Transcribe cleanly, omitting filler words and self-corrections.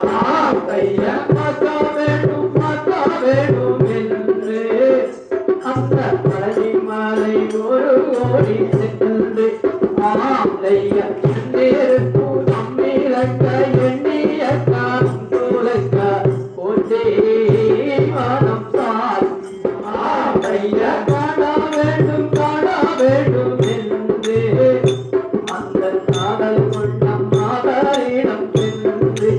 கைய மாற்ற வேண்டும் என்று அந்த மலை ஒரு ஓடி சென்று ஆலைய நம்மிலக்க எண்ணிய காலக்க போட்டே மனம் பார் கைய காண வேண்டும் என்று அந்த காதல் கொண்ட மாதரிடம் சென்று